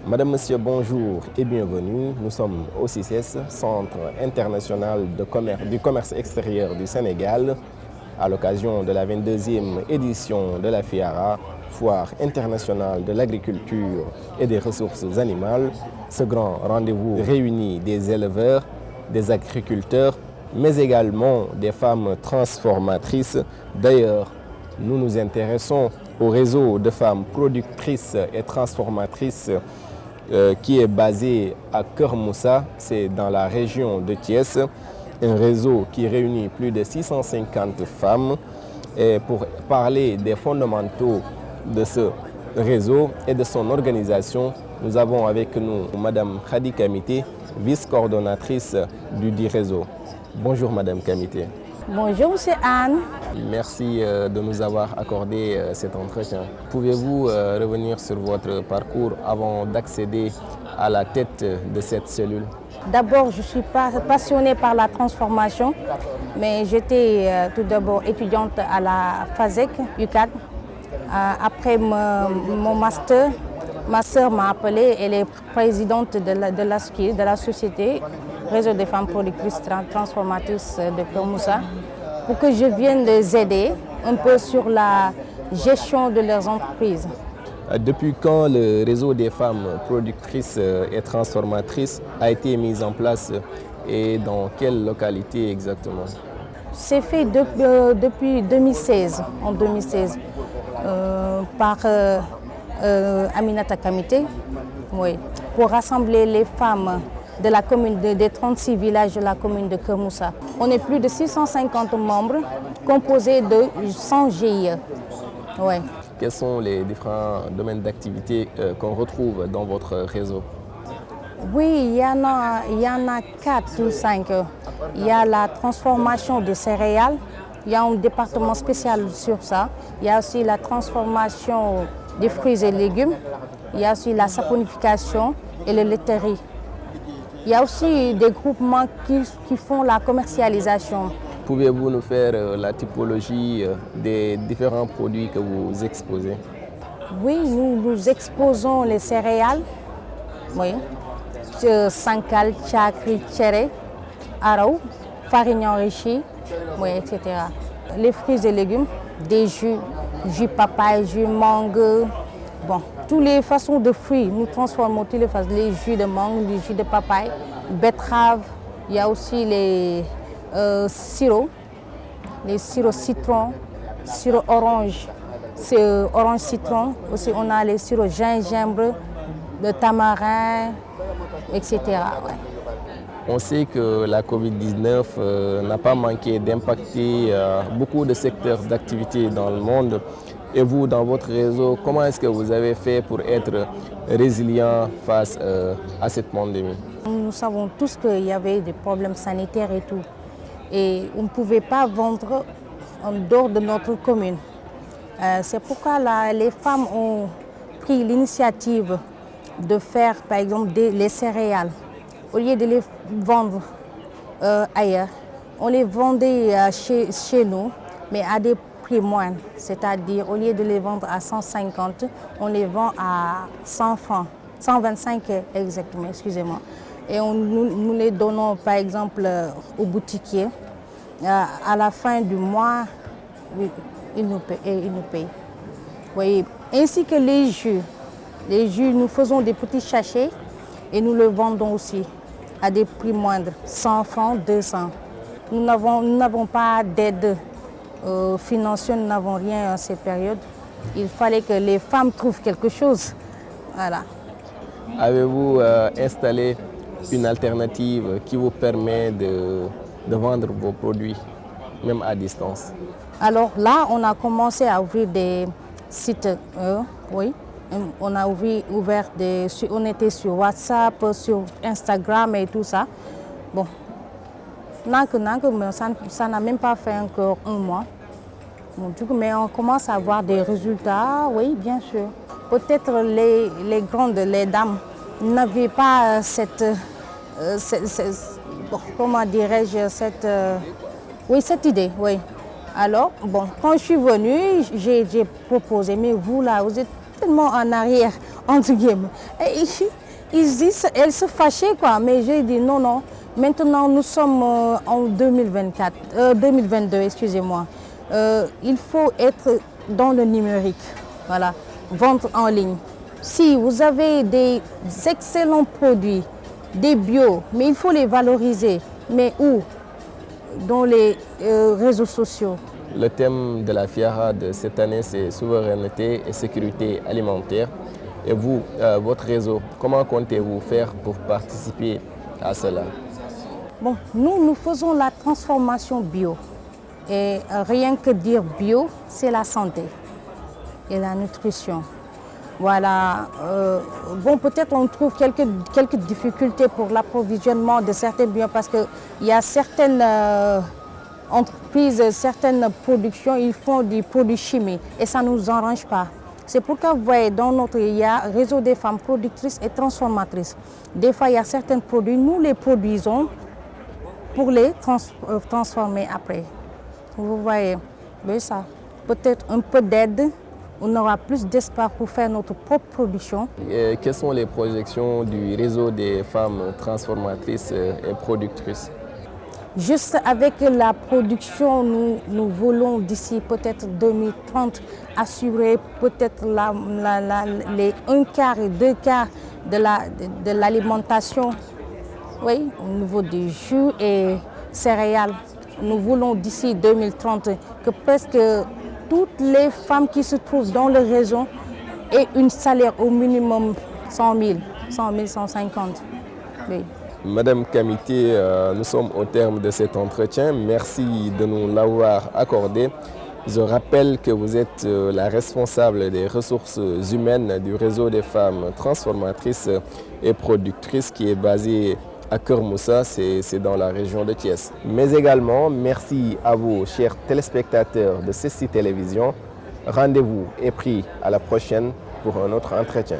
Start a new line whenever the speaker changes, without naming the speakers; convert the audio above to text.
Madame, Monsieur, bonjour et bienvenue. Nous sommes au CICES, Centre international du commerce extérieur du Sénégal, à l'occasion de la 22e édition de la FIARA, Foire internationale de l'agriculture et des ressources animales. Ce grand rendez-vous réunit des éleveurs, des agriculteurs, mais également des femmes transformatrices. D'ailleurs, nous nous intéressons au réseau de femmes productrices et transformatrices qui est basé à Keur Moussa, c'est dans la région de Thiès, un réseau qui réunit plus de 650 femmes. Et pour parler des fondamentaux de ce réseau et de son organisation, nous avons avec nous Madame Khady Kamité, vice-coordonnatrice du dit réseau. Bonjour Madame Kamité.
Bonjour Monsieur Anne.
Merci de nous avoir accordé cet entretien. Pouvez-vous revenir sur votre parcours avant d'accéder à la tête de cette cellule?
D'abord, je suis passionnée par la transformation, mais j'étais tout d'abord étudiante à la FASEC, UCAD. Après mon master, ma sœur m'a appelée, elle est présidente de la société Réseau des femmes productrices transformatrices de Keur Moussa, pour que je vienne les aider un peu sur la gestion de leurs entreprises.
Depuis quand le réseau des femmes productrices et transformatrices a été mis en place et dans quelle localité exactement?
C'est fait depuis 2016, en 2016, par Aminata Kamité, oui, pour rassembler les femmes de la commune des 36 villages de la commune de Keur Moussa. On est plus de 650 membres composés de 100 GIE. Ouais.
Quels sont les différents domaines d'activité qu'on retrouve dans votre réseau?
Oui, il y en a 4 ou 5. Il y a la transformation de céréales. Il y a un département spécial sur ça. Il y a aussi la transformation des fruits et légumes. Il y a aussi la saponification et la laiterie. Il y a aussi des groupements qui font la commercialisation.
Pouvez-vous nous faire la typologie des différents produits que vous exposez?
Oui, nous exposons les céréales, oui, Sankal, Chakri, Tchéré, Araou, farine enrichie, oui, etc. Les fruits et légumes, des jus papaye, jus mangue, bon, toutes les façons de fruits, nous transformons toutes les jus de mangue, les jus de papaye, betterave, il y a aussi les sirops citron, sirop orange, orange citron, aussi on a les sirops gingembre, de tamarin, etc. Ouais.
On sait que la Covid-19 n'a pas manqué d'impacter beaucoup de secteurs d'activité dans le monde. Et vous, dans votre réseau, comment est-ce que vous avez fait pour être résilient face à cette pandémie?
Nous savons tous qu'il y avait des problèmes sanitaires et tout. Et on ne pouvait pas vendre en dehors de notre commune. C'est pourquoi les femmes ont pris l'initiative de faire, par exemple, les céréales. Au lieu de les vendre ailleurs, on les vendait chez nous, mais à des prix moindres. C'est-à-dire, au lieu de les vendre à 150, on les vend à 100 francs, 125 exactement, excusez-moi. Et nous les donnons, par exemple, aux boutiquiers. À la fin du mois, oui, ils nous payent. Oui. Ainsi que les jus. Les jus, nous faisons des petits sachets et nous les vendons aussi à des prix moindres, 100 francs, 200. Nous n'avons pas d'aide financière, nous n'avons rien à cette période. Il fallait que les femmes trouvent quelque chose. Voilà.
Avez-vous installé une alternative qui vous permet de vendre vos produits, même à distance?
Alors là, on a commencé à ouvrir des sites, oui. On a ouvert on était sur WhatsApp, sur Instagram et tout ça. Bon, ça n'a même pas fait encore un mois. Bon, du coup, mais on commence à avoir des résultats, oui, bien sûr. Peut-être les grandes, les dames, n'avaient pas bon, comment dirais-je, cette idée, oui. Alors, bon, quand je suis venue, j'ai proposé, mais vous là, vous êtes tellement en arrière. entre guillemets. Et elle se fâchait, quoi. Mais j'ai dit non, non. Maintenant, nous sommes en 2022, excusez-moi. Il faut être dans le numérique, voilà, vendre en ligne. Si vous avez des excellents produits, des bio, mais il faut les valoriser. Mais où? Dans les réseaux sociaux.
Le thème de la Fiera de cette année, c'est souveraineté et sécurité alimentaire. Et vous, votre réseau, comment comptez-vous faire pour participer à cela?
Bon, nous faisons la transformation bio. Et rien que dire bio, c'est la santé et la nutrition. Voilà. Bon, peut-être on trouve quelques difficultés pour l'approvisionnement de certains biens parce qu'il y a certaines entreprises, certaines productions, ils font des produits chimiques et ça ne nous arrange pas. C'est pourquoi vous voyez, il y a un réseau des femmes productrices et transformatrices. Des fois, il y a certains produits, nous les produisons pour les transformer après. Vous voyez, oui, ça. Peut-être un peu d'aide, on aura plus d'espoir pour faire notre propre production.
Et quelles sont les projections du réseau des femmes transformatrices et productrices?
Juste avec la production, nous voulons d'ici peut-être 2030 assurer peut-être les 1/4 et 2/4 de l'alimentation, oui, au niveau du jus et céréales. Nous voulons d'ici 2030 que presque toutes les femmes qui se trouvent dans le réseau aient un salaire au minimum 100 000, 150. Oui.
Madame Kamité, nous sommes au terme de cet entretien. Merci de nous l'avoir accordé. Je rappelle que vous êtes la responsable des ressources humaines du réseau des femmes transformatrices et productrices qui est basé à Keur Moussa, c'est dans la région de Thiès. Mais également, merci à vous, chers téléspectateurs de CESTI Télévision. Rendez-vous est pris à la prochaine pour un autre entretien.